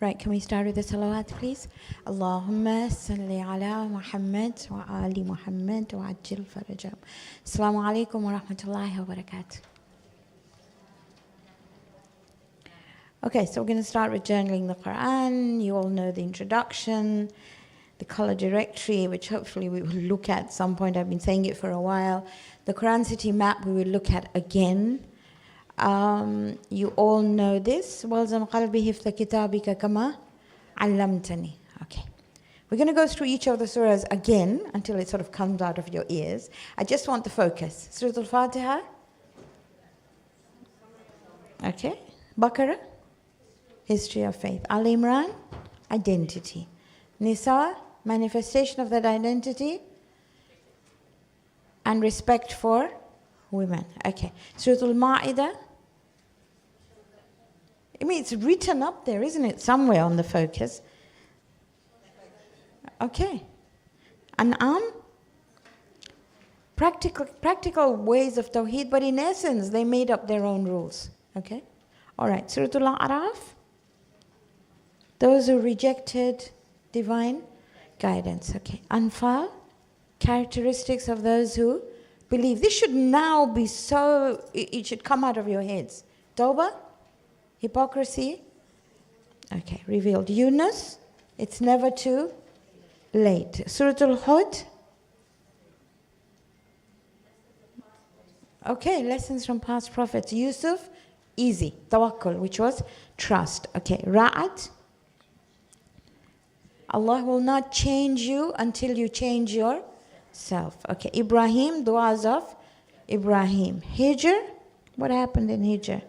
Right, can we start with the salawat, please? Allahumma salli ala Muhammad wa ali Muhammad wa ajil farajam. Assalamu alaikum wa rahmatullahi wa barakatuh. Okay, so we're going to start with journaling the Qur'an. You all know the introduction, the color directory, which hopefully we will look at some point. I've been saying it for a while. The Quran City map we will look at again. You all know this. وَالْزَمْ قَلْبِهِ فِي كِتَابِكَ كَمَا عَلَّمْتَنِي. Okay. We're going to go through each of the surahs again until it sort of comes out of your ears. I just want the focus. Surah Al-Fatiha. Okay. Baqarah. History of faith. Al-Imran. Identity. Nisa. Manifestation of that identity. And respect for women. Okay. Surah Al-Ma'idah. I mean, it's written up there, isn't it? Somewhere on the focus. Okay. An'am. Practical ways of Tawheed, but in essence, they made up their own rules. Okay? All right. Surah Al-A'raf. Those who rejected divine guidance. Okay. Anfal. Characteristics of those who believe. This should now be so, it should come out of your heads. Tawbah, hypocrisy. Okay, revealed. Yunus, it's never too late. Surah Al-Hud. Okay, lessons from past prophets. Yusuf, easy. Tawakkul, which was trust. Okay, Ra'ad. Allah will not change you until you change yourself. Okay, Ibrahim, du'as of Ibrahim. Hijr, what happened in Hijr?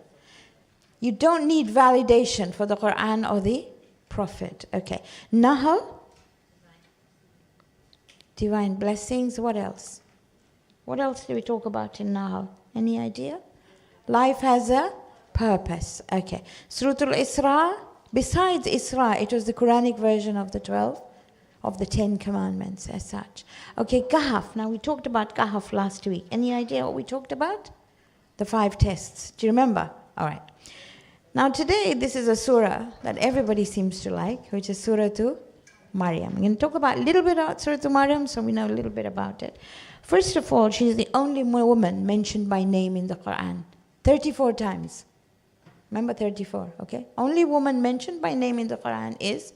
You don't need validation for the Quran or the Prophet. Okay, Nahl, divine blessings. What else? What else do we talk about in Nahl? Any idea? Life has a purpose. Okay, Surah Al-Isra. Besides Isra, it was the Quranic version of the 12, of the 10 commandments as such. Okay, Kahf. Now we talked about Kahf last week. Any idea what we talked about? The 5 tests. Do you remember? All right. Now today, this is a surah that everybody seems to like, which is Surah Maryam. I'm going to talk about a little bit about Surah Maryam, so we know a little bit about it. First of all, she is the only woman mentioned by name in the Quran. 34 times. Remember 34, okay? Only woman mentioned by name in the Quran is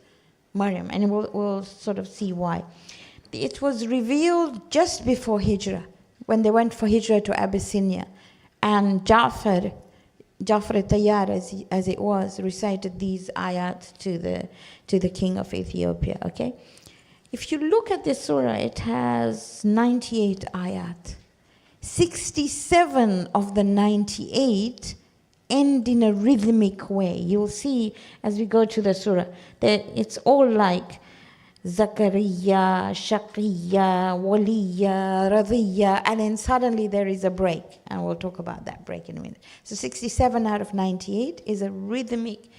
Maryam, and we'll sort of see why. It was revealed just before Hijrah, when they went for Hijrah to Abyssinia, and Ja'far Tayyar, as it was, recited these ayat to the king of Ethiopia, okay? If you look at this surah, it has 98 ayat. 67 of the 98 end in a rhythmic way. You'll see as we go to the surah that it's all like Zakariya, Shaqiya, Waliya, Radhiya, and then suddenly there is a break, and we'll talk about that break in a minute. So 67 out of 98 is a rhythmic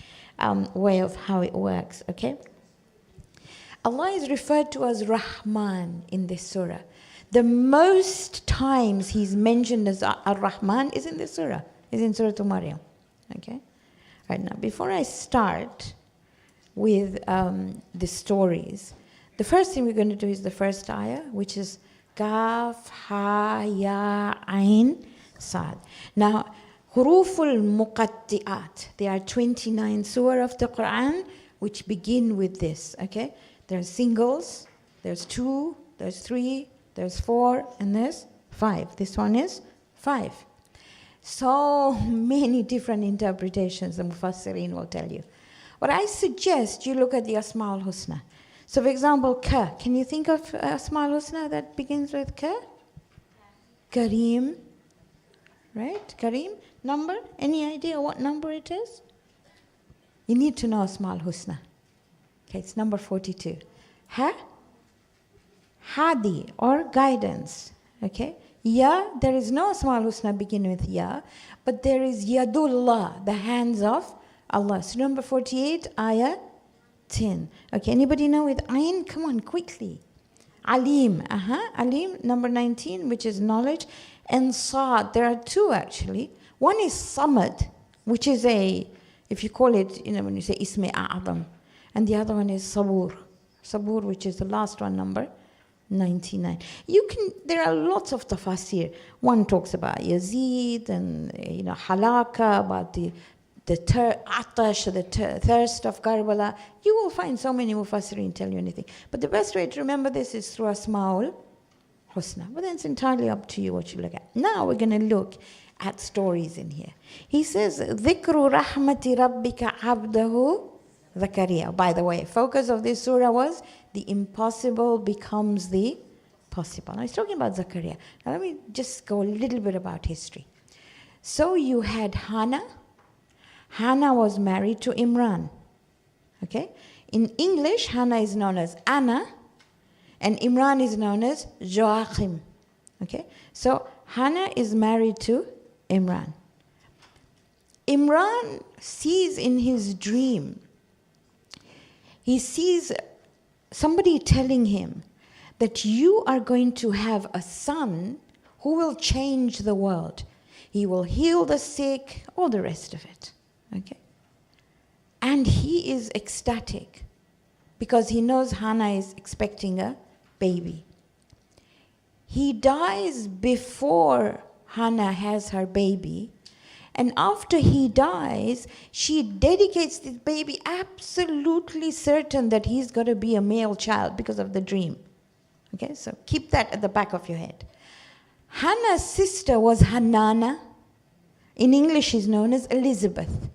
way of how it works, okay? Allah is referred to as Rahman in this surah. The most times he's mentioned as Ar-Rahman is in this surah. Is in Surah Maryam. Okay? Right now, before I start with the stories, the first thing we're going to do is the first ayah, which is Kaf, Ha, Ya, Ain, Sad. Now, Huruful Muqatti'at. There are 29 surah of the Quran which begin with this. Okay? There's singles, there's 2, there's 3, there's 4, and there's 5. This one is 5. So many different interpretations the Mufassirin will tell you. But I suggest you look at the Asma al-Husna. So for example, Ka. Can you think of Asma al-Husna that begins with Ka? Kareem. Right? Kareem. Number? Any idea what number it is? You need to know Asma al-Husna. Okay, it's number 42. Ha? Hadi, or guidance. Okay? Ya, there is no Asma al-Husna begin with Ya, but there is Yadullah, the hands of Allah. So number 48, ayah 10. Okay, anybody know with Ain? Come on, quickly. Alim, Alim, number 19, which is knowledge. And Saad, there are 2 actually. One is Samad, which is if you call it, when you say Ismi A'adam, And the other one is Sabur. Sabur, which is the last one, number 99. There are lots of tafasir. One talks about Yazid and halaka, about the atash, the thirst of Karbala. You will find so many mufassirin tell you anything. But the best way to remember this is through Asma'ul Husna. But then it's entirely up to you what you look at. Now we're going to look at stories in here. He says, ذِكْرُ رَحْمَةِ رَبِّكَ عَبْدَهُ Zakaria. By the way, focus of this surah was the impossible becomes the possible. Now he's talking about Zakaria. Now let me just go a little bit about history. So you had Hannah. Hannah was married to Imran. Okay? In English, Hannah is known as Anna, and Imran is known as Joachim. Okay? So Hannah is married to Imran. Imran sees in his dream, he sees somebody telling him that you are going to have a son who will change the world. He will heal the sick, all the rest of it. Okay? And he is ecstatic because he knows Hannah is expecting a baby. He dies before Hannah has her baby. And after he dies, she dedicates this baby absolutely certain that he's going to be a male child because of the dream. Okay, so keep that at the back of your head. Hannah's sister was Hanana. In English, she's known as Elizabeth.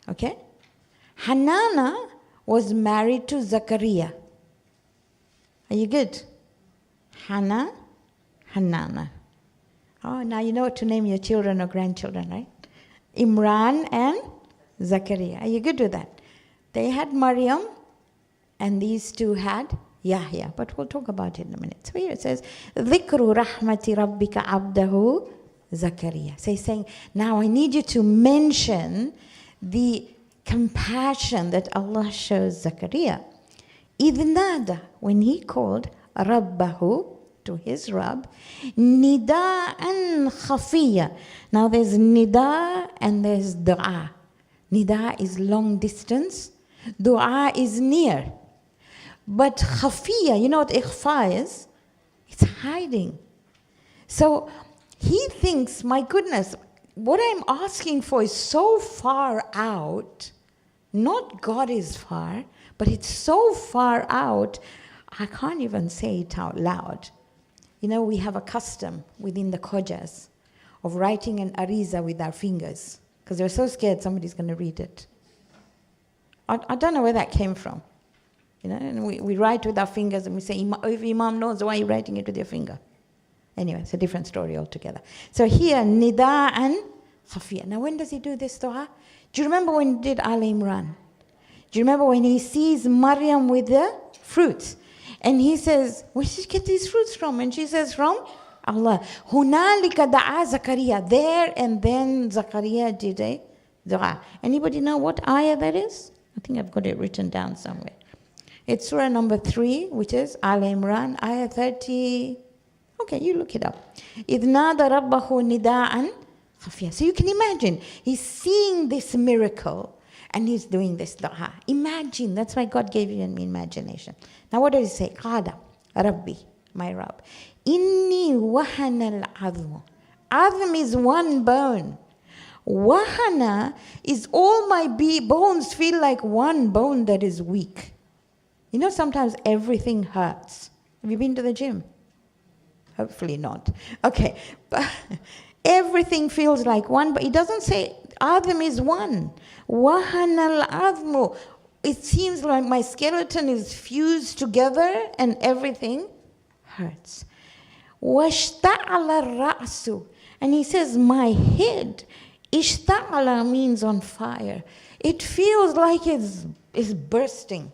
Okay? Hanana was married to Zakaria. Are you good? Hannah, Hanana. Oh, now you know what to name your children or grandchildren, right? Imran and Zakaria. Are you good with that? They had Maryam, and these two had Yahya. But we'll talk about it in a minute. So here it says, ذِكْرُ رَحْمَةِ رَبِّكَ عَبْدَهُ Zakaria. So he's saying, now I need you to mention the compassion that Allah shows Zakaria. إِذْ نَادَى, when he called رَبَّهُ, to his Rabb, nida'an khafiyya. Now there's nida and there's dua. Nida is long distance. Dua is near. But khafiyya, you know what ikhfa is? It's hiding. So he thinks, my goodness, what I'm asking for is so far out. Not God is far, but it's so far out, I can't even say it out loud. You know, we have a custom within the Khojas of writing an ariza with our fingers because we're so scared somebody's going to read it. I don't know where that came from. You know, and we write with our fingers and we say, if Imam knows, why are you writing it with your finger? Anyway, it's a different story altogether. So here, nida and khafiyya. Now, when does he do this dua? Do you remember when he did Al Imran? Do you remember when he sees Maryam with the fruits? And he says, where did you get these fruits from? And she says, from Allah. Hunalika da'a Zakaria. There and then Zakaria did a dua. Anybody know what ayah that is? I think I've got it written down somewhere. It's surah number 3, which is Al Imran, ayah 30. Okay, you look it up. إِذْ نَادَ رَبَّهُ نِدَاءً خَفِيًّا. So you can imagine, he's seeing this miracle and he's doing this dua. Imagine, that's why God gave you an imagination. Now what does he say? Qala, Rabbi, my Rabb. Inni wahana al-azmu. Azm is one bone. Wahana is all my bones feel like one bone that is weak. You know, sometimes everything hurts. Have you been to the gym? Hopefully not. Okay, but everything feels like one, but he doesn't say Azm is one. Wahana al-azmu. It seems like my skeleton is fused together and everything hurts. Washta'ala ra'su. And he says, my head, ishta'ala means on fire. It feels like it's bursting.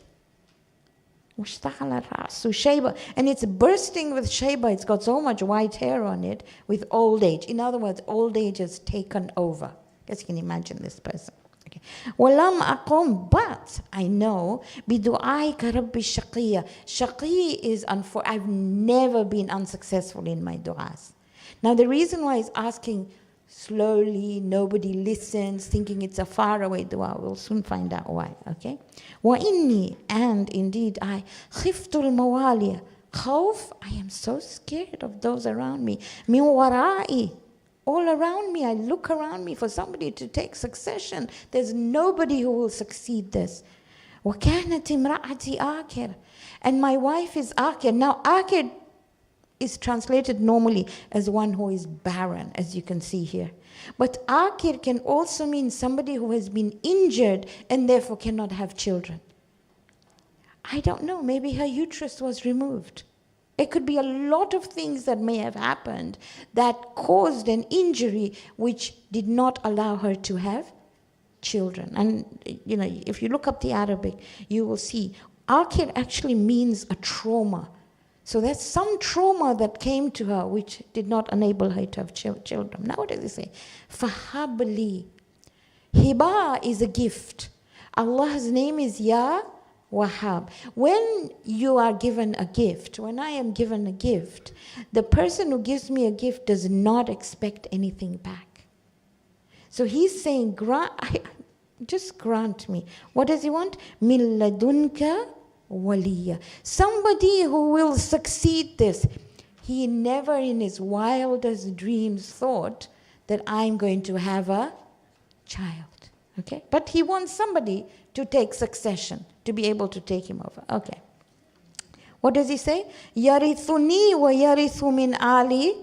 Washta'ala ra'su shayba. And it's bursting with shayba. It's got so much white hair on it with old age. In other words, old age has taken over. Guess you can imagine this person. Walam aqom, but I know bidu'aika rabbi shaqiyya. Shaqi is I've never been unsuccessful in my du'as. Now the reason why he's asking slowly, nobody listens, thinking it's a faraway dua. We'll soon find out why, okay? وَإِنِّي, and indeed I, خِفْتُ الْمَوَالِيَ, khawf, I am so scared of those around me. مِنْ وَرَائِي, all around me, I look around me for somebody to take succession. There's nobody who will succeed this. وَكَانَتْ امْرَأَتِي آكِرْ, and my wife is Akir. Now, Akir is translated normally as one who is barren, as you can see here. But Akir can also mean somebody who has been injured and therefore cannot have children. I don't know, maybe her uterus was removed. It could be a lot of things that may have happened that caused an injury which did not allow her to have children. And you know, if you look up the Arabic, you will see Akir actually means a trauma. So there's some trauma that came to her which did not enable her to have children. Now what does it say? Fahabli. Hiba is a gift. Allah's name is Ya Wahhab. When you are given a gift, when I am given a gift, the person who gives me a gift does not expect anything back. So he's saying, just grant me. What does he want? Min ladunka waliya. Somebody who will succeed this. He never in his wildest dreams thought that I'm going to have a child. Okay? But he wants somebody to take succession, to be able to take him over. Okay. What does he say? Yarithuni wa yarithu min ali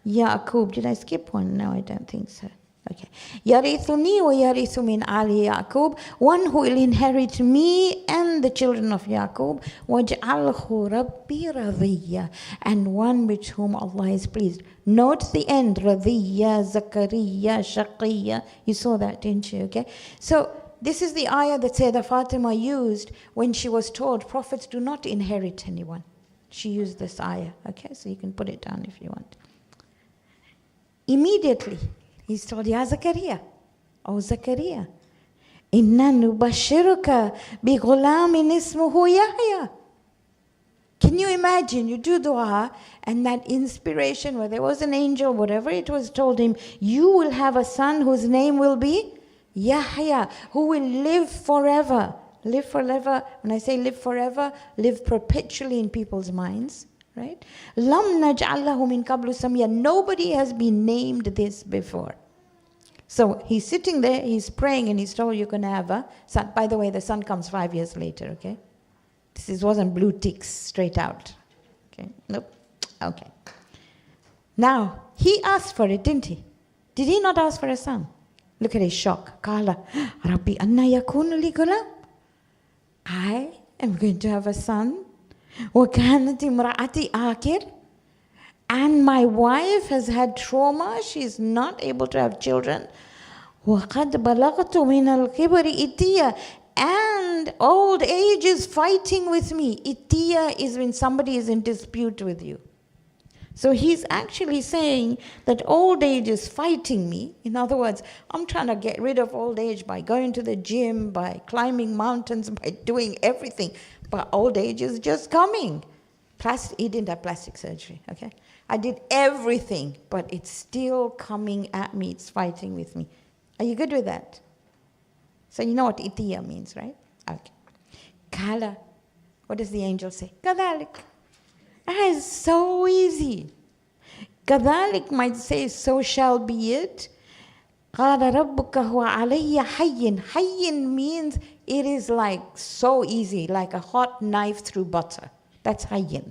Yaqub. Did I skip one? No, I don't think so. Okay. Yarithuni wa yarithu min ali Yaqub, one who will inherit me and the children of Yaqub, waj'alhu rabbi radhiya, and one with whom Allah is pleased. Note the end, radhiya, zakariya, shaqiya. You saw that, didn't you? Okay. So this is the ayah that Sayyidah Fatima used when she was told prophets do not inherit anyone. She used this ayah. Okay, so you can put it down if you want. Immediately, he's told, Ya Zakaria, O Zakaria, inna nubashiruka bi ghulamin ismuhu Yahya. Can you imagine, you do dua, and that inspiration where there was an angel, whatever it was, told him, you will have a son whose name will be Yahya, who will live forever. Live forever, when I say live forever, live perpetually in people's minds. Right? Lam naj'al lahu min qablu samia. Nobody has been named this before. So he's sitting there, he's praying, and he's told you're going to have a son. By the way, the son comes 5 years later, okay? This wasn't blue ticks straight out. Okay? Nope. Okay. Now, he asked for it, didn't he? Did he not ask for a son? Look at his shock. Qala, Rabbi anna yakunu li gulam. I am going to have a son. وَكَانَتِ امْرَأَتِي آكِرْ, and my wife has had trauma, she's not able to have children. وَقَدْ بَلَغْتُ مِنَ الْكِبْرِ إِتِيَّ, and old age is fighting with me. Itiya is when somebody is in dispute with you. So he's actually saying that old age is fighting me. In other words, I'm trying to get rid of old age by going to the gym, by climbing mountains, by doing everything. But old age is just coming. He didn't have plastic surgery, okay? I did everything, but it's still coming at me. It's fighting with me. Are you good with that? So you know what itiya means, right? Okay. Kala. What does the angel say? Kadalik. That is so easy. Kadalik might say, so shall be it. قَالَ رَبُّكَ هُوَ عَلَيَّ حَيٍّ. Hayyin means it is like so easy, like a hot knife through butter. That's hayyin.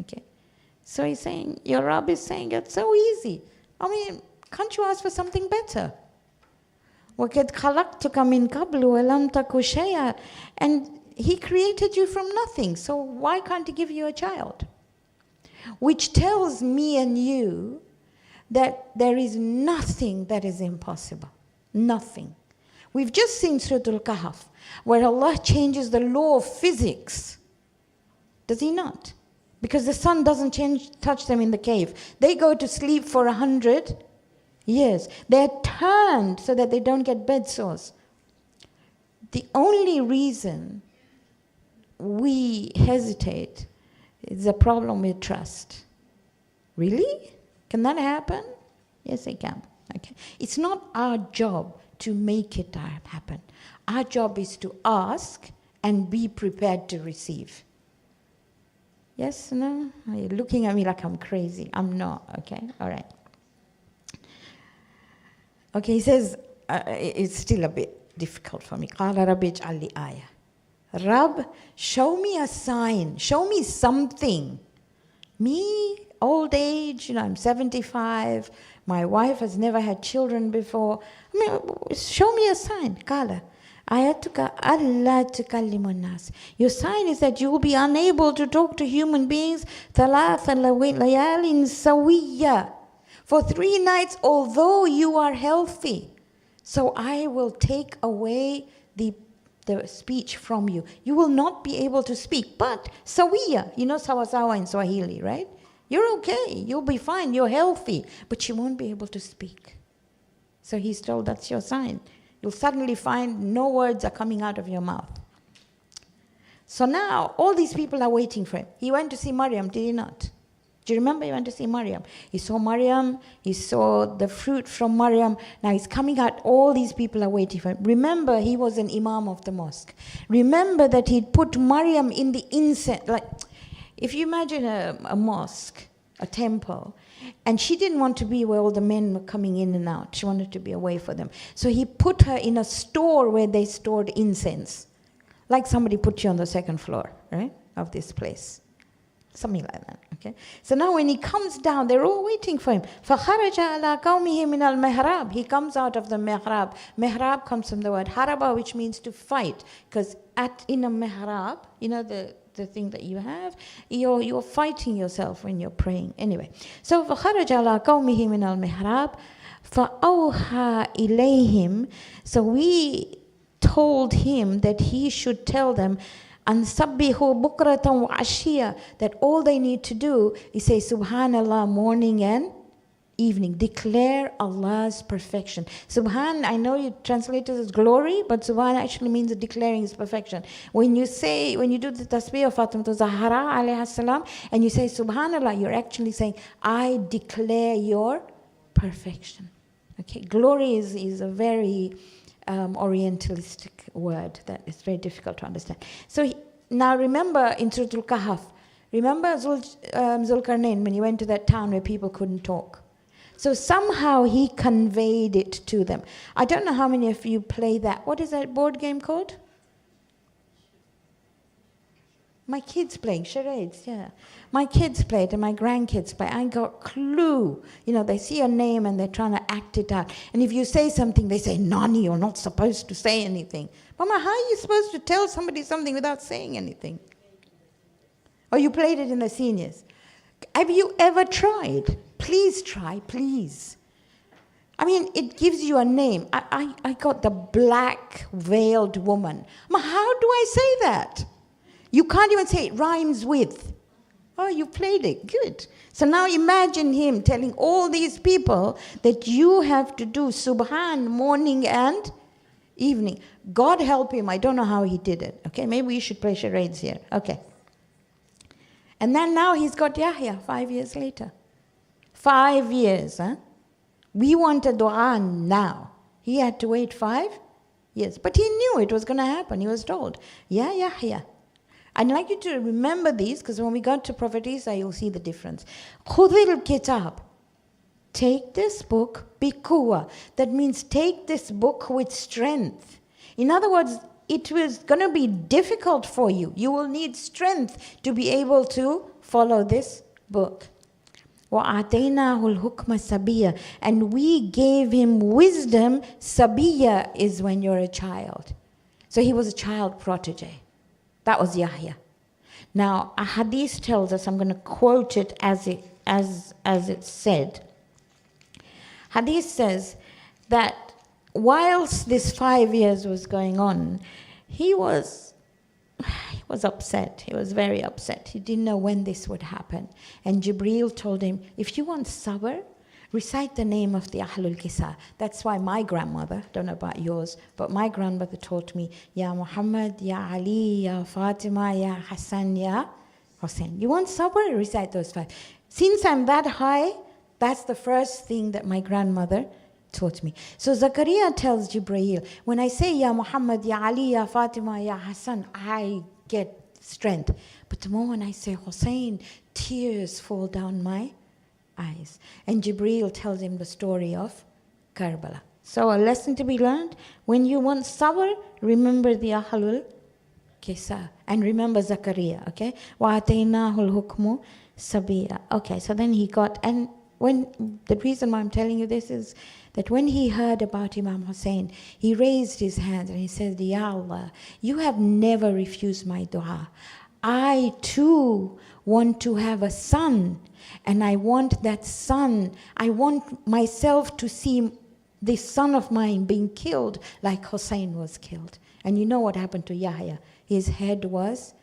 Okay. So he's saying, your Rabb is saying, it's so easy. I mean, can't you ask for something better? وَقَدْ خَلَقْتُكَ مِنْ قَبْلُ وَلَمْ تَكُ شَيْئًا. And he created you from nothing, so why can't he give you a child? Which tells me and you that there is nothing that is impossible. Nothing. We've just seen Surah Al-Kahf, where Allah changes the law of physics. Does he not? Because the sun doesn't touch them in the cave. They go to sleep for 100 years. They're turned so that they don't get bed sores. The only reason we hesitate is a problem with trust. Really? Can that happen? Yes, it can. Okay? It's not our job to make it happen. Our job is to ask and be prepared to receive. Yes, no? You're looking at me like I'm crazy. I'm not, okay? All right. Okay, he says, it's still a bit difficult for me. قَالَ رَبِّ اجْعَلْ لِي آيَةً. Rab, show me a sign. Show me something. Me, old age, I'm 75. My wife has never had children before. I mean, show me a sign. قَالَ Ayatuka Allah tukallimun nas. Your sign is that you will be unable to talk to human beings thalatha layalin sawiyya, for 3 nights, although you are healthy. So I will take away the speech from you. You will not be able to speak. But sawiyya, sawasawa in Swahili, right? You're okay. You'll be fine. You're healthy. But you won't be able to speak. So he's told that's your sign. You'll suddenly find no words are coming out of your mouth. So now, all these people are waiting for him. He went to see Maryam, did he not? Do you remember he went to see Maryam? He saw Maryam, he saw the fruit from Maryam. Now he's coming out, all these people are waiting for him. Remember, he was an imam of the mosque. Remember that he'd put Maryam in the incense. Like, if you imagine a mosque, a temple, and she didn't want to be where all the men were coming in and out. She wanted to be away from them. So he put her in a store where they stored incense. Like somebody put you on the 2nd floor, right, of this place. Something like that, okay? So now when he comes down, they're all waiting for him. فَخَرَجَ عَلَىٰ قَوْمِهِ مِنَ الْمِحْرَابِ. He comes out of the mihrab. Mihrab comes from the word haraba, which means to fight. Because in a mihrab, the thing that you have, you're fighting yourself when you're praying. Anyway, so فَخَرَجَ عَلَىٰ قَوْمِهِ مِنَ الْمِحْرَابِ فَأَوْحَى إِلَيْهِمْ. So we told him that he should tell them أَن سَبِّحُوا بُكْرَةً وَعَشِيًّا, that all they need to do is say Subhanallah morning and evening. Declare Allah's perfection. Subhan, I know you translate it as glory, but Subhan actually means declaring His perfection. When you do the tasbih of Fatimah Zahra alayha salam, and you say Subhanallah, you're actually saying, I declare your perfection. Okay, glory is a very orientalistic word that is very difficult to understand. So now remember in Surah Al-Kahf, remember Zulkarnain when he went to that town where people couldn't talk. So somehow he conveyed it to them. I don't know how many of you play that. What is that board game called? My kids playing charades, yeah. My kids play it and my grandkids play. I got clue. They see a name and they're trying to act it out. And if you say something, they say, Nani, you're not supposed to say anything. Mama, how are you supposed to tell somebody something without saying anything? Oh, you played it in the seniors. Have you ever tried? Please try, please. I mean, it gives you a name. I got the black veiled woman. Mama, how do I say that? You can't even say it rhymes with. Oh, you played it. Good. So now imagine him telling all these people that you have to do Subhan morning and evening. God help him. I don't know how he did it. Okay, maybe we should play charades here. Okay. And then now he's got Yahya 5 years later. 5 years, huh? We want a dua now. He had to wait 5 years. But he knew it was going to happen. He was told, yeah, Yahya. I'd like you to remember these, because when we got to Prophet Isa, you'll see the difference. Khudhil kitab. Take this book, bikuwa. That means take this book with strength. In other words, it was going to be difficult for you. You will need strength to be able to follow this book. وَآتَيْنَاهُ الْحُكْمَ سَبِيًّا. And we gave him wisdom. Sabiya is when you're a child. So he was a child protege. That was Yahya. Now, a hadith tells us, I'm going to quote it as it's said. Hadith says that whilst this 5 years was going on, he was upset. He was very upset. He didn't know when this would happen. And Jibreel told him, if you want sabr, recite the name of the Ahlul Kisa. That's why my grandmother, don't know about yours, but my grandmother taught me, Ya Muhammad, Ya Ali, Ya Fatima, Ya Hassan, Ya Hussein. You want sabr? Recite those 5. Since I'm that high, that's the first thing that my grandmother taught me. So Zakaria tells Jibreel, when I say Ya Muhammad, Ya Ali, Ya Fatima, Ya Hassan, I get strength. But the moment I say Hussein, tears fall down my eyes. And Jibreel tells him the story of Karbala. So a lesson to be learned, when you want sabr, remember the Ahlul Kisa. And remember Zakaria, okay? وَآتَيْنَاهُ الْحُكْمُ sabira. Okay, so then he got, and when the reason why I'm telling you this is that when he heard about Imam Hussein, he raised his hands and he said, Ya Allah, you have never refused my dua. I too want to have a son, and I want that son, I want myself to see this son of mine being killed like Hussein was killed. And you know what happened to Yahya? His head was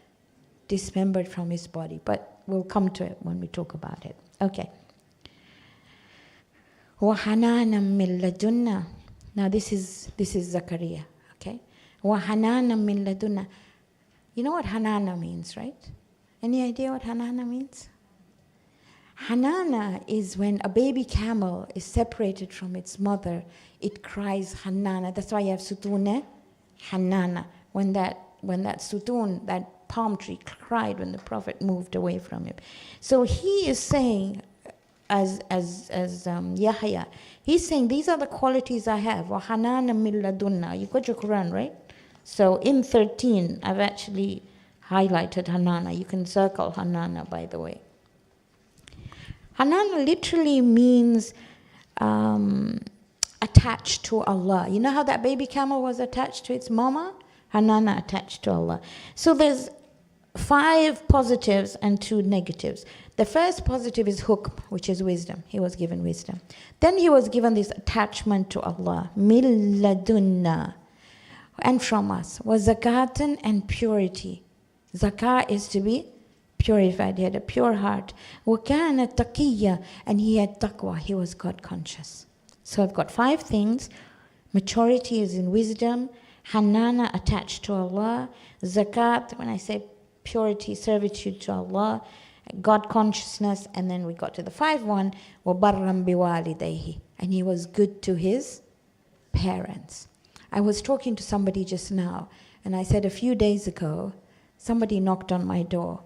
dismembered from his body, but we'll come to it when we talk about it. Okay. وَحَنَانًا مِّن لَدُنَّا. Now this is Zakaria, okay? وَحَنَانًا مِّن لَدُنَّا. You know what Hanana means, right? Any idea what Hanana means? Hanana is when a baby camel is separated from its mother, it cries Hanana. That's why you have Sutune, Hanana. When that Sutun, that palm tree, cried when the Prophet moved away from him. So he is saying, as Yahya, he's saying these are the qualities I have. Wa hanana min ladunna. You got your Quran, right? So in 13, I've actually highlighted Hanana. You can circle Hanana, by the way. Hanana literally means attached to Allah. You know how that baby camel was attached to its mama? Hanana attached to Allah. So there's 5 positives and 2 negatives. The first positive is hukm, which is wisdom. He was given wisdom. Then he was given this attachment to Allah. Min ladunna. And from us. Was zakatan, and purity. Zakah is to be purified. He had a pure heart. وَكَانَ تَقِيًّا. And he had taqwa. He was God conscious. So I've got 5 things. Maturity is in wisdom. Hanana, attached to Allah. Zakat, when I say purity, servitude to Allah. God consciousness. And then we got to the 5th one. وَبَرًّا بِوَالِدَيْهِ. And he was good to his parents. I was talking to somebody just now, and I said a few days ago, somebody knocked on my door.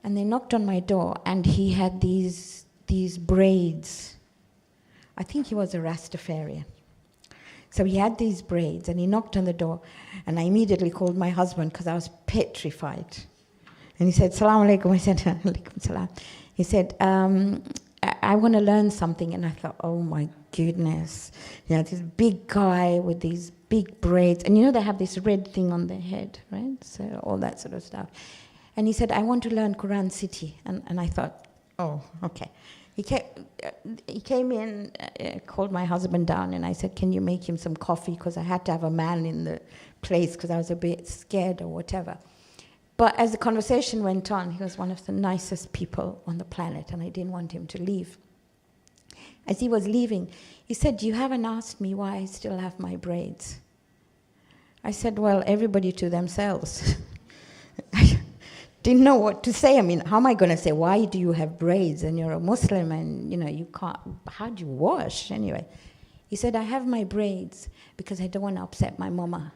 And they knocked on my door, and he had these braids. I think he was a Rastafarian. So he had these braids, and he knocked on the door, and I immediately called my husband because I was petrified. And he said, Salaam alaikum. I said, alaikum salam. He said, I want to learn something. And I thought, oh my goodness. You know, this big guy with these big braids. And you know, they have this red thing on their head, right? So all that sort of stuff. And he said, I want to learn Quran City. And I thought, oh, okay. He came in, called my husband down, and I said, can you make him some coffee? Because I had to have a man in the place because I was a bit scared or whatever. But as the conversation went on, he was one of the nicest people on the planet, and I didn't want him to leave. As he was leaving, he said, you haven't asked me why I still have my braids. I said, well, everybody to themselves. I didn't know what to say. I mean, how am I going to say, why do you have braids and you're a Muslim and, you know, you can't, how do you wash? Anyway, he said, I have my braids because I don't want to upset my mama.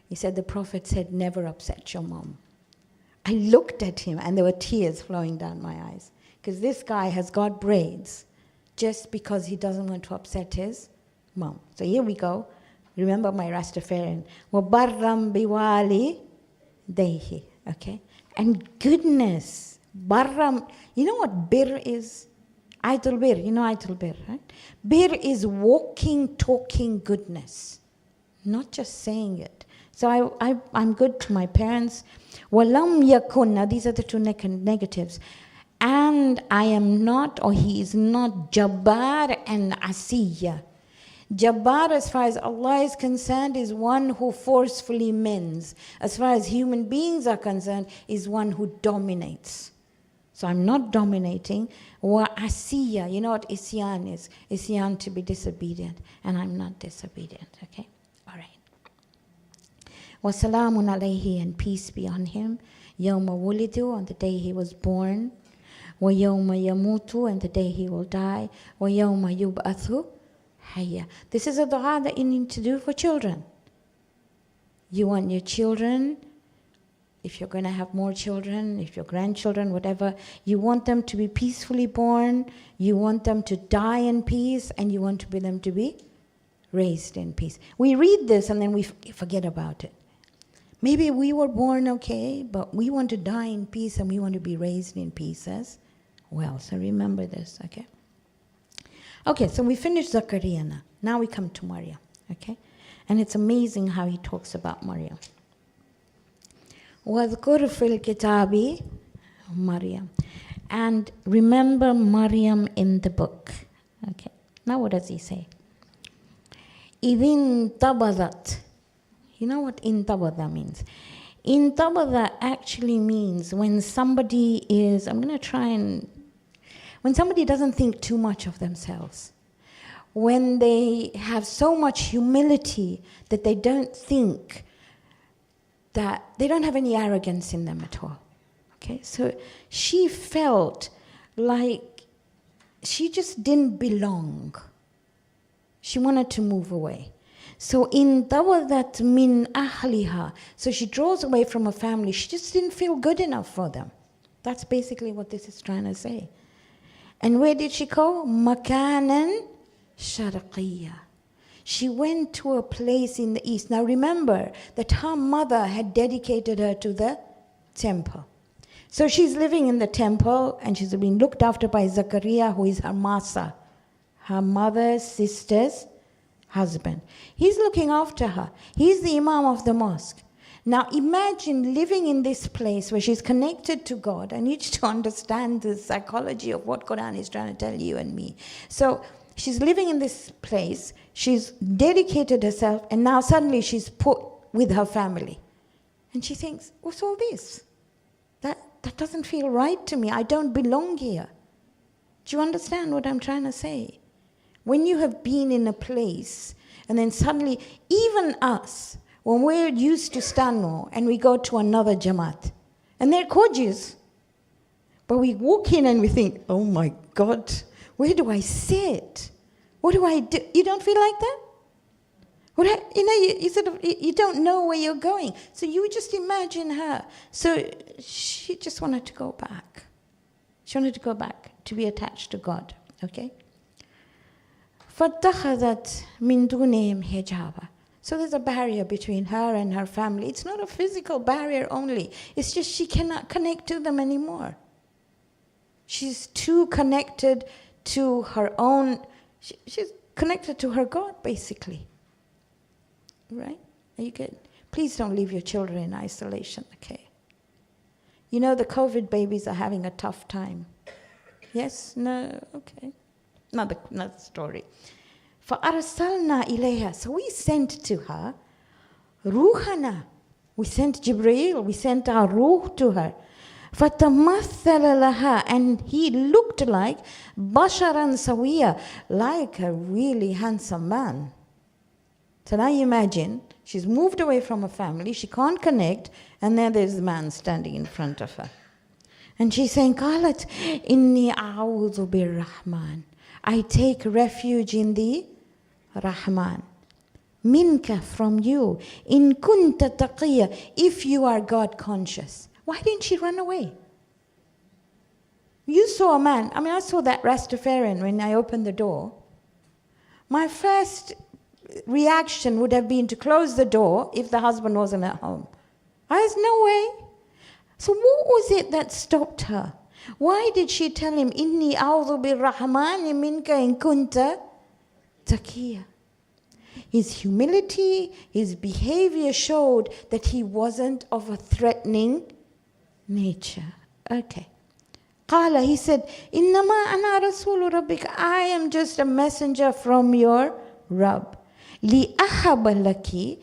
He said, the Prophet said, never upset your mom. I looked at him and there were tears flowing down my eyes because this guy has got braids just because he doesn't want to upset his mom. So here we go. Remember my Rastafarian. وَبَرًّا بِوَالِدَيْهِ. Okay? And goodness. Barram. You know what bir is? Aitul bir. You know Aitul bir, right? Bir is walking, talking goodness. Not just saying it. So I'm good to my parents. وَلَمْ يَكُنْ. Now these are the 2 negatives. And I am not, or he is not, Jabbar and Asiyya. Jabbar, as far as Allah is concerned, is one who forcefully mends. As far as human beings are concerned, is one who dominates. So I'm not dominating. Wa Asiyya. You know what Isyan is? Isyan, to be disobedient. And I'm not disobedient, okay? All right. وَسَلَامٌ عَلَيْهِ, and peace be on him. يَوْمَ وُلِدُ, on the day he was born. وَيَوْمَ يَمُوتُ, and the day he will die. وَيَوْمَ يُبْعَثُ hayya. This is a dua that you need to do for children. You want your children, if you're going to have more children, if your grandchildren, whatever, you want them to be peacefully born, you want them to die in peace, and you want them to be raised in peace. We read this and then we forget about it. Maybe we were born okay, but we want to die in peace and we want to be raised in peace as well. So remember this, okay? Okay, so we finished Zakaria now. Now we come to Maryam, okay? And it's amazing how he talks about Maryam. وَاذْكُرْ فِي الْكِتَابِ Maryam. And remember Maryam in the book. Okay, now what does he say? إِذِ انْتَبَذَتْ. You know what intabada means? Intabada actually means when somebody is, when somebody doesn't think too much of themselves. When they have so much humility that they don't think that, they don't have any arrogance in them at all. Okay, so she felt like she just didn't belong. She wanted to move away. So in tawadat min ahliha, so she draws away from her family. She just didn't feel good enough for them. That's basically what this is trying to say. And where did she go? Makanan sharqiyya. She went to a place in the east. Now remember that her mother had dedicated her to the temple. So she's living in the temple and she's been looked after by Zakaria, who is her masa, her mother's sister's husband. He's looking after her. He's the imam of the mosque. Now imagine living in this place where she's connected to God. I need you to understand the psychology of what Qur'an is trying to tell you and me. So she's living in this place, she's dedicated herself, and now suddenly she's put with her family. And she thinks, what's all this? That doesn't feel right to me. I don't belong here. Do you understand what I'm trying to say? When you have been in a place, and then suddenly, even us, when we're used to Stanmore, and we go to another Jamaat, and they're gorgeous, but we walk in and we think, oh my God, where do I sit? What do I do? You don't feel like that? You don't know where you're going. So you just imagine her. So she just wanted to go back. She wanted to go back, to be attached to God, okay? فَاتَّخَذَتْ مِن دُونِهِمْ حِجَابًا. So there's a barrier between her and her family. It's not a physical barrier only. It's just she cannot connect to them anymore. She's too connected to her own, she's connected to her God, basically. Right? Are you good? Please don't leave your children in isolation, okay? You know the COVID babies are having a tough time. Yes? No? Okay. Another story. فَأَرْسَلْنَا إِلَيْهَا. So we sent to her, ruhana. We sent Jibreel, we sent our ruh to her. فَتَمَثَّلَ لَهَا. And he looked like basharan sawiya, like a really handsome man. So now you imagine, she's moved away from her family, she can't connect, and then there's the man standing in front of her. And she's saying, قالت إني أعوذ بالرحمن. I take refuge in the Rahman. Minka, from you. In kunta taqiyya, if you are God conscious. Why didn't she run away? You saw a man. I saw that Rastafarian when I opened the door. My first reaction would have been to close the door if the husband wasn't at home. There's no way. So what was it that stopped her? Why did she tell him, Inni a'udhu birrahmani minka in kunta taqiyya? His humility, his behavior showed that he wasn't of a threatening nature. Okay. Qala, he said, Innama ana rasulu rabbika. I am just a messenger from your Rabb. Li ahaba laki.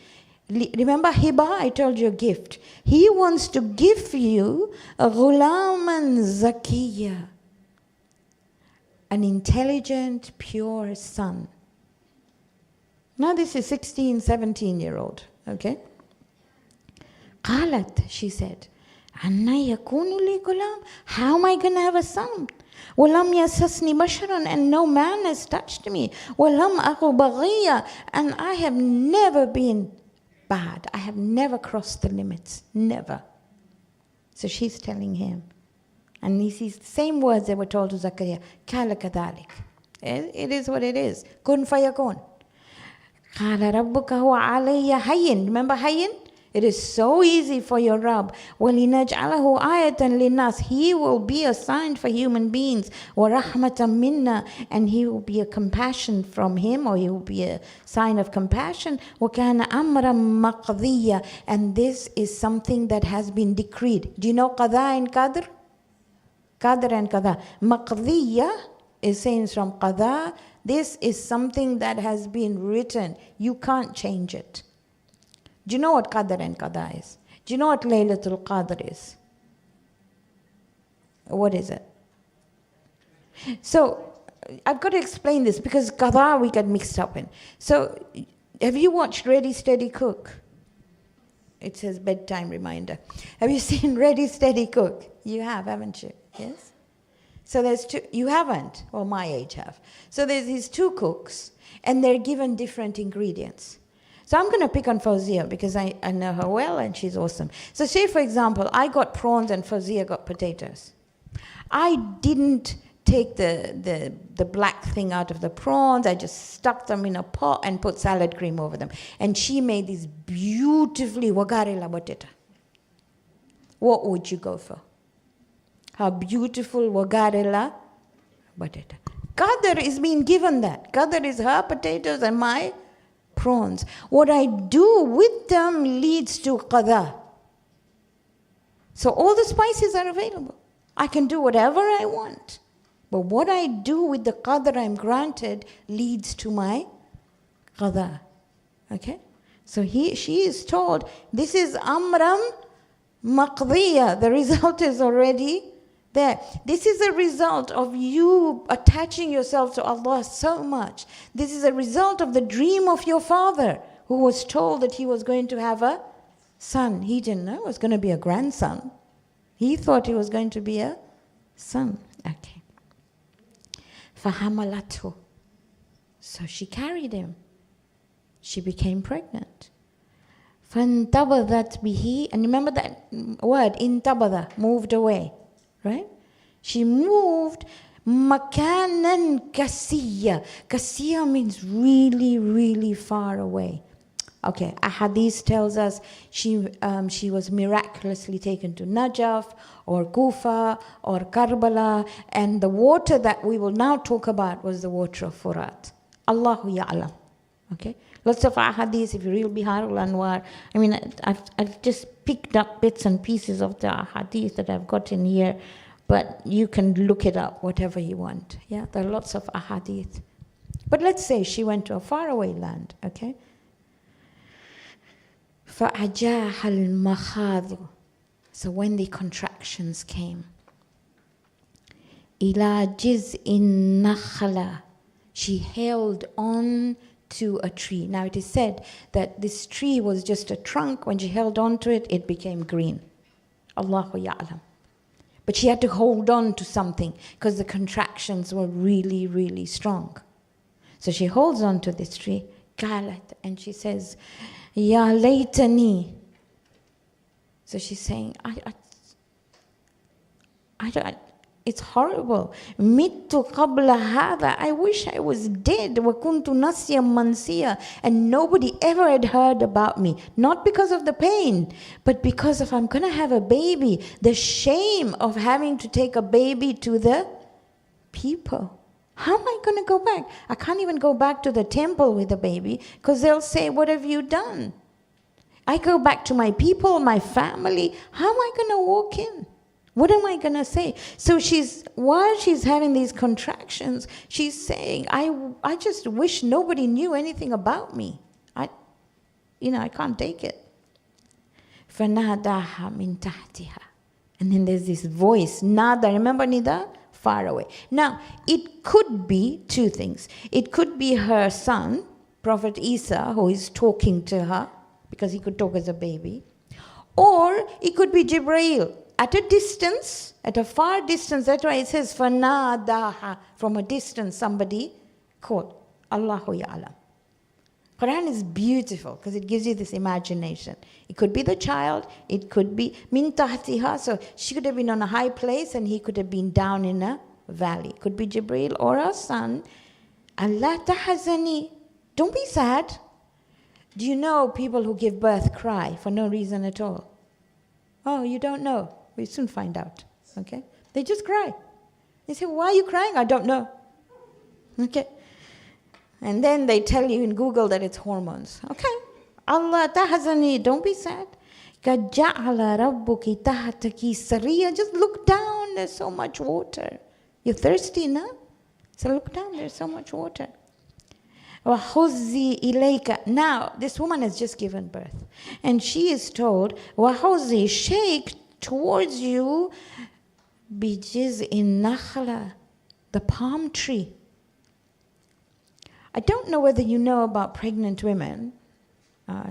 Remember hiba, I told you a gift. He wants to give you a ghulaman zakiyya, an intelligent, pure son. Now this is 16, 17-year-old, okay? Qalat, she said, Anna yakunu li ghulam. How am I going to have a son? وَلَمْ يَسَسْنِ بَشَرٌ, and no man has touched me. وَلَمْ أَكُ بَغِيًّا, and I have never been bad. I have never crossed the limits. Never. So she's telling him. And he sees the same words they were told to Zakaria. كَالَ كَذَلِكَ. It is what it is. كُن فَيَكُن. قَالَ رَبُّكَ هُوَ عَلَيَّ هَيِّن. Remember hayyin? It is so easy for your Rabb. وَلِنَجْعَلَهُ آيَةً لِلنَّاسِ. He will be a sign for human beings. وَرَحْمَةً مِنَّا, and he will be a compassion from him, or he will be a sign of compassion. وَكَانَ أَمْرًا مَقْضِيًّا, and this is something that has been decreed. Do you know qada and qadr? Qadr and qada. Maqdiya is saying from qada. This is something that has been written. You can't change it. Do you know what qadr and qada is? Do you know what Laylatul Qadr is? What is it? So, I've got to explain this because qada we get mixed up in. So, have you watched Ready, Steady, Cook? It says bedtime reminder. Have you seen Ready, Steady, Cook? You have, haven't you? Yes? So there's two, you haven't, or my age have. So there's these two cooks, and they're given different ingredients. So I'm going to pick on Fawzia because I know her well and she's awesome. So say, for example, I got prawns and Fawzia got potatoes. I didn't take the black thing out of the prawns. I just stuck them in a pot and put salad cream over them. And she made this beautifully wagarela potato. What would you go for? Her beautiful wagarela potato. Qadr is being given that. Qadr is her potatoes and my prawns. What I do with them leads to qada. So all the spices are available. I can do whatever I want. But what I do with the qadr I'm granted leads to my qada. Okay? So she is told, this is amram maqdiya. The result is already there. This is a result of you attaching yourself to Allah so much. This is a result of the dream of your father, who was told that he was going to have a son. He didn't know it was going to be a grandson. He thought he was going to be a son. Okay. فَحَمَلَتْهُ. So she carried him. She became pregnant. فَانْتَبَذَتْ بِهِ. And remember that word, intabada, moved away. Right? She moved makanan kasiya. Kasiya means really, really far away. Okay, a hadith tells us she was miraculously taken to Najaf or Kufa or Karbala, and the water that we will now talk about was the water of Furat. Allahu Ya'lam. Okay, lots of ahadith. If you read Bihar al-Anwar, I mean, I've just picked up bits and pieces of the ahadith that I've got in here, but you can look it up, whatever you want. Yeah, there are lots of ahadith. But let's say she went to a faraway land. Okay. فَأَجَاهَ الْمَخَاضُ. So when the contractions came, إِلَى جِزْءِ النَّخْلَةِ. She held on to a tree. Now it is said that this tree was just a trunk. When she held on to it, it became green. Allahu Ya'lam. But she had to hold on to something because the contractions were really, really strong. So she holds on to this tree, قالت, and she says, Ya laytani. So she's saying, it's horrible. Mittu qabla hadha. I wish I was dead. Wa kuntu nasya mansiya. And nobody ever had heard about me. Not because of the pain, but because if I'm going to have a baby, the shame of having to take a baby to the people. How am I going to go back? I can't even go back to the temple with the baby because they'll say, what have you done? I go back to my people, my family. How am I going to walk in? What am I going to say? So while she's having these contractions, she's saying, I just wish nobody knew anything about me. I can't take it. فَنَادَاهَا مِن تَحْتِهَا. And then there's this voice, nada, remember nida? Far away. Now, it could be two things. It could be her son, Prophet Isa, who is talking to her, because he could talk as a baby. Or it could be Jibreel, at a distance, at a far distance. That's why it says, فَنَادَاهَا. From a distance, somebody called. Allahu Ya'lam. Qur'an is beautiful because it gives you this imagination. It could be the child, it could be min tahtiha, so she could have been on a high place and he could have been down in a valley. It could be Jibreel or our son. Allah tahazani. Don't be sad. Do you know people who give birth cry for no reason at all? Oh, you don't know. We'll soon find out. Okay? They just cry. They say, why are you crying? I don't know. Okay? And then they tell you in Google that it's hormones. Okay. Allah tahazani, don't be sad. قَدْ جَعَلَ رَبُّكِ تَحْتَكِ سَرِيًّا. Just look down, there's so much water. You're thirsty, no? So look down, there's so much water. وَحُزِّي إِلَيْكَ. Now, this woman has just given birth. And she is told, وَحُزِّي, shake towards you, بِجِزْءِ النَّخْلَةِ, the palm tree. I don't know whether you know about pregnant women.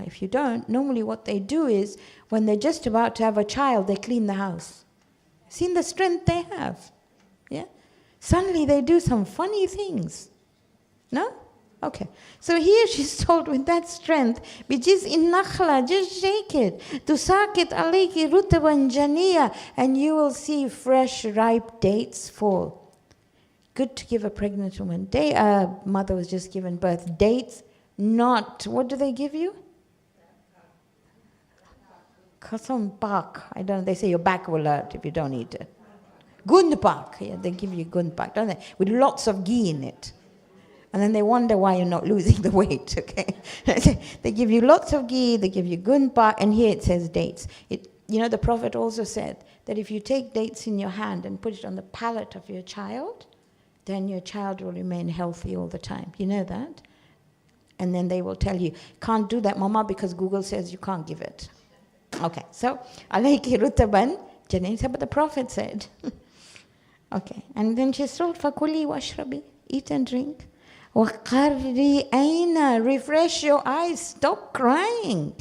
If you don't, normally what they do is, when they're just about to have a child, they clean the house. Seen the strength they have? Yeah? Suddenly they do some funny things. No? Okay. So here she's told with that strength, bijis in nakhla, just shake it. Tusakit alayki rutaban janiya, and you will see fresh, ripe dates fall. Good to give a pregnant woman. Mother was just given birth. Dates, not, what do they give you? Kasam pak. I don't know, they say your back will hurt if you don't eat it. Gund pak. Yeah, they give you gund pak, don't they? With lots of ghee in it. And then they wonder why you're not losing the weight, okay? They give you lots of ghee, they give you gund pak, and here it says dates. The Prophet also said that if you take dates in your hand and put it on the palate of your child, then your child will remain healthy all the time. You know that? And then they will tell you, can't do that, Mama, because Google says you can't give it. Okay, so, alayki rutaban janisa, but the Prophet said. Okay, and then she's told, fakuli washrabi, eat and drink. Waqarri aina, refresh your eyes, stop crying.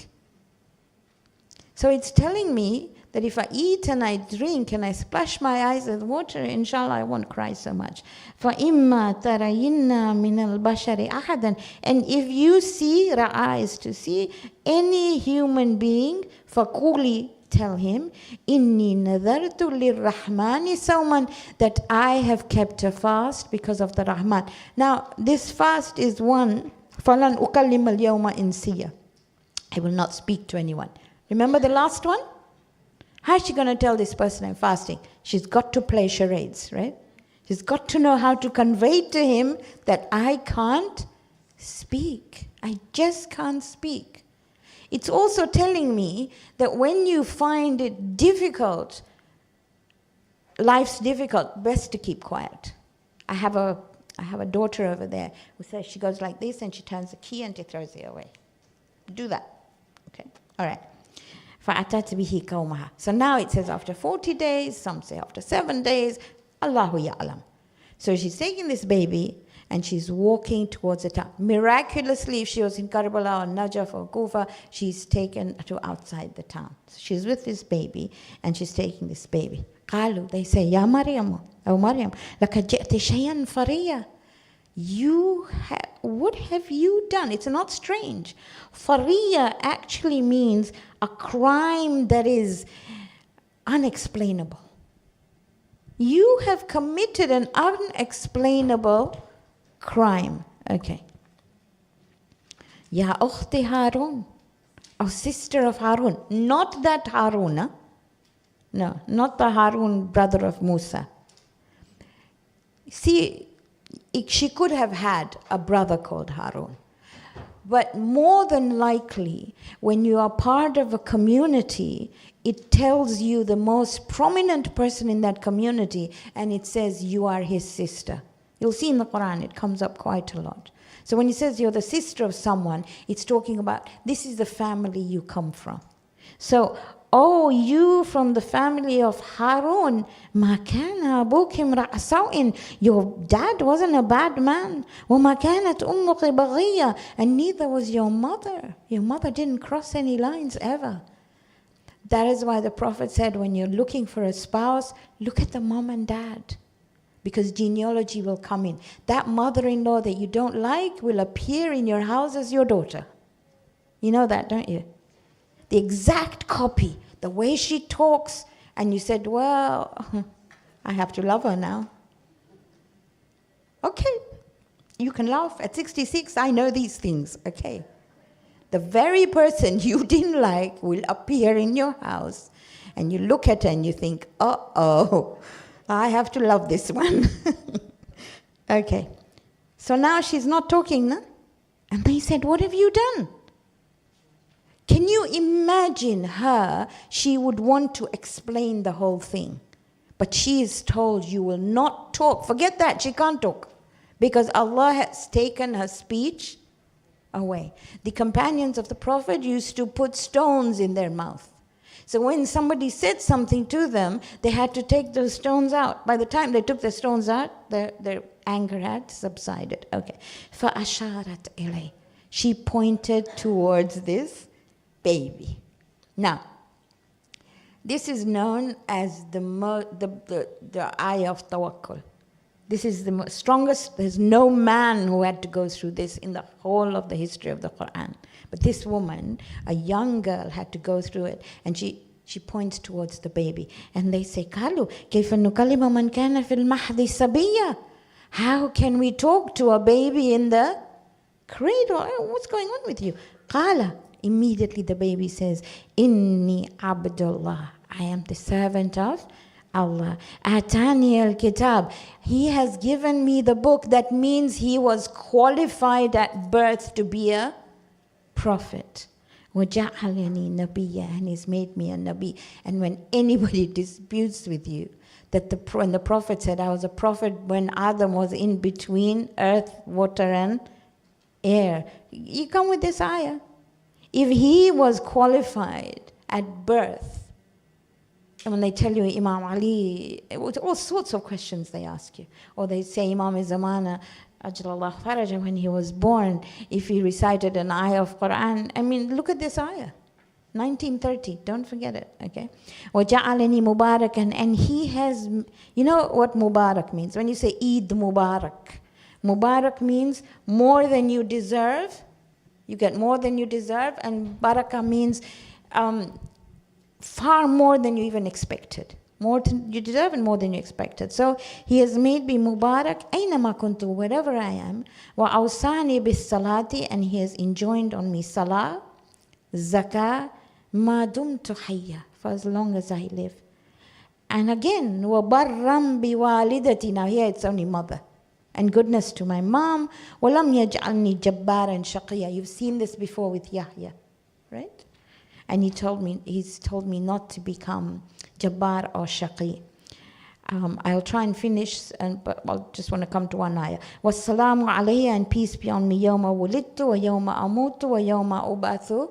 So it's telling me that if I eat and I drink and I splash my eyes with water, inshallah I won't cry so much. فَإِمَّا تَرَيِنَّ مِنَ الْبَشَرِ أَحَدًا. And if you see, ra'a is to see, any human being, فَقُولِ, tell him, إِنِّي نَذَرْتُ لِلرَّحْمَنِ سَوْمًا, that I have kept a fast because of the Rahman. Now, this fast is one, فَلَنْ أُكَلِّمَ الْيَوْمَ إِنْسِيًّا, I will not speak to anyone. Remember the last one? How is she going to tell this person I'm fasting? She's got to play charades, right? She's got to know how to convey to him that I can't speak. I just can't speak. It's also telling me that when you find it difficult, life's difficult, best to keep quiet. I have a daughter over there who says she goes like this and she turns the key and she throws it away. Do that. Okay, all right. So now it says after 40 days, some say after 7 days, Allahu Ya'lam. So she's taking this baby and she's walking towards the town. Miraculously, if she was in Karbala or Najaf or Kufa, she's taken to outside the town. So she's with this baby and she's taking this baby. Qalu, they say, Ya Maryam, O Maryam, laka ji'ti shayan fariya. What have you done? It's not strange. Fariya actually means a crime that is unexplainable. You have committed an unexplainable crime. Okay. Ya ukhti Harun, O sister of Harun. Not that Harun, huh? No, not the Harun, brother of Musa. See, she could have had a brother called Harun. But more than likely, when you are part of a community, it tells you the most prominent person in that community, and it says you are his sister. You'll see in the Qur'an, it comes up quite a lot. So when it says you're the sister of someone, it's talking about this is the family you come from. So, oh, you from the family of Harun, ma kana abuki imra'a sawin. Your dad wasn't a bad man. Wa ma kanat ummuki baghiya. And neither was your mother. Your mother didn't cross any lines ever. That is why the Prophet said, when you're looking for a spouse, look at the mom and dad, because genealogy will come in. That mother-in-law that you don't like will appear in your house as your daughter. You know that, don't you? The exact copy, the way she talks, and you said, well, I have to love her now. Okay, you can laugh. At 66, I know these things, okay. The very person you didn't like will appear in your house, and you look at her and you think, uh-oh, I have to love this one. Okay, so now she's not talking, no? And they said, what have you done? Can you imagine her? She would want to explain the whole thing. But she is told, you will not talk. Forget that, she can't talk. Because Allah has taken her speech away. The companions of the Prophet used to put stones in their mouth. So when somebody said something to them, they had to take those stones out. By the time they took the stones out, their anger had subsided. Okay. فَأَشَارَتْ إِلَيْهِ. She pointed towards this baby. Now, this is known as the ayah of tawakkul. This is the strongest. There's no man who had to go through this in the whole of the history of the Qur'an. But this woman, a young girl, had to go through it. And she points towards the baby. And they say, قالوا كيف نكلم من كان في المهد صبيا? How can we talk to a baby in the cradle? What's going on with you? قال. Immediately the baby says, Inni Abdullah. I am the servant of Allah. Atani al-kitab. He has given me the book. That means he was qualified at birth to be a prophet. وَجَعَلَنِي نَبِيًّا. And he's made me a nabi. And when anybody disputes with you, that when the Prophet said, I was a prophet when Adam was in between earth, water and air. You come with this ayah. If he was qualified at birth, and when they tell you Imam Ali, all sorts of questions they ask you. Or they say Imam Zamana, Ajlallah Faraja, when he was born, if he recited an ayah of Qur'an, I mean, look at this ayah. 1930, don't forget it, okay? وَجَعَلَنِي مُبَارَكًا. And he has, you know what Mubarak means? When you say Eid Mubarak, Mubarak means more than you deserve. You get more than you deserve, and barakah means far more than you even expected. More than you deserve and more than you expected. So he has made me Mubarak, أينما كنت, wherever I am, وأوصاني بالصلاة, and he has enjoined on me Salah, Zakah, ما دمت حيا, for as long as I live. And again, وبرا بوالدتي. Now here it's only mother. And goodness to my mom. وَلَمْ يَجْعَلْنِي جَبَّارًا شَقِيًّا. You've seen this before with Yahya, right? And he's told me not to become Jabbar or Shaqi. I'll try and finish, but I'll just want to come to one ayah. وَالسَّلَامُ عَلَيَّ, and peace be on me, يَوْمَ وُلِدْتُ وَيَوْمَ أَمُوتُ وَيَوْمَ أُبْعَثُ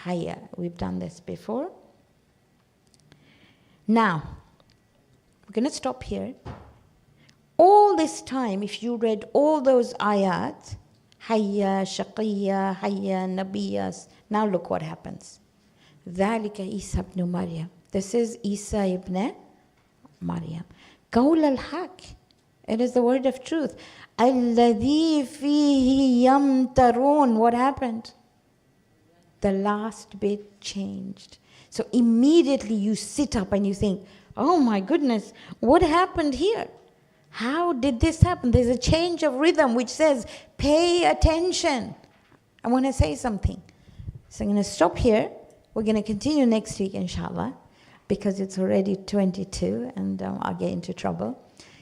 حَيًّا. We've done this before. Now, we're going to stop here. All this time, if you read all those ayat, Hayya, Shaqiyya, Hayya, Nabiyas, now look what happens. ذَلِكَ Isa ibn Maryam. This is Isa ibn Maryam. Qawl al-haq. It is the word of truth. الَّذِي فِيهِ يَمْتَرُونَ. What happened? The last bit changed. So immediately you sit up and you think, oh my goodness, what happened here? How did this happen? There's a change of rhythm which says, pay attention. I want to say something. So I'm going to stop here. We're going to continue next week, inshallah, because it's already 22 and I'll get into trouble.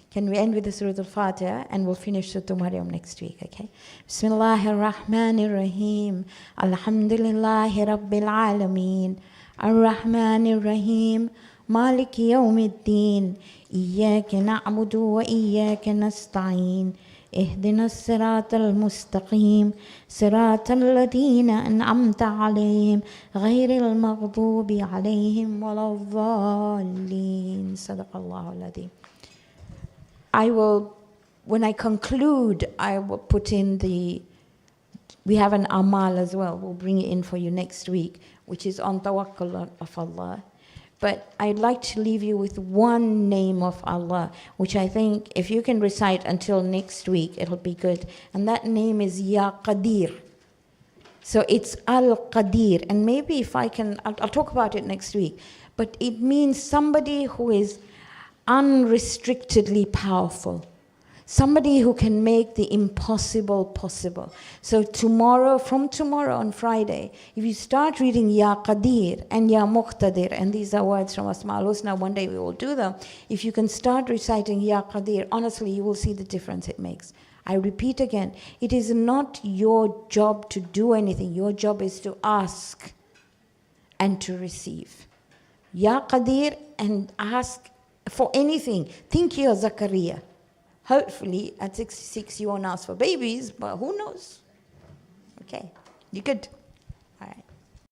Can we end with the Surah Al-Fatiha, and we'll finish Surah Maryam next week, okay? Bismillahir Rahmanir Rahim. Alhamdulillahi Rabbil Alameen. Ar-Rahmanir Rahim. مالك يوم الدين إياك نعبد وإياك نستعين اهدنا الصراط المستقيم صراط الذين أنعمت عليهم غير المغضوب عليهم ولا الضالين صدق الله العظيم. I will, when I conclude, I will put in the We have an amal as well. We'll bring it in for you next week, which is on tawakkul of Allah. But I'd like to leave you with one name of Allah, which I think if you can recite until next week, it'll be good. And that name is Ya Qadir. So it's Al-Qadir. And maybe if I can, I'll talk about it next week. But it means somebody who is unrestrictedly powerful. Somebody who can make the impossible possible. So from tomorrow on Friday, if you start reading Ya Qadir and Ya Muqtadir, and these are words from Asma'ul Husna, one day we will do them. If you can start reciting Ya Qadir, honestly, you will see the difference it makes. I repeat again, it is not your job to do anything. Your job is to ask and to receive. Ya Qadir, and ask for anything. Think you're Zakaria. Hopefully, at 66, you won't ask for babies, but who knows? Okay, you good?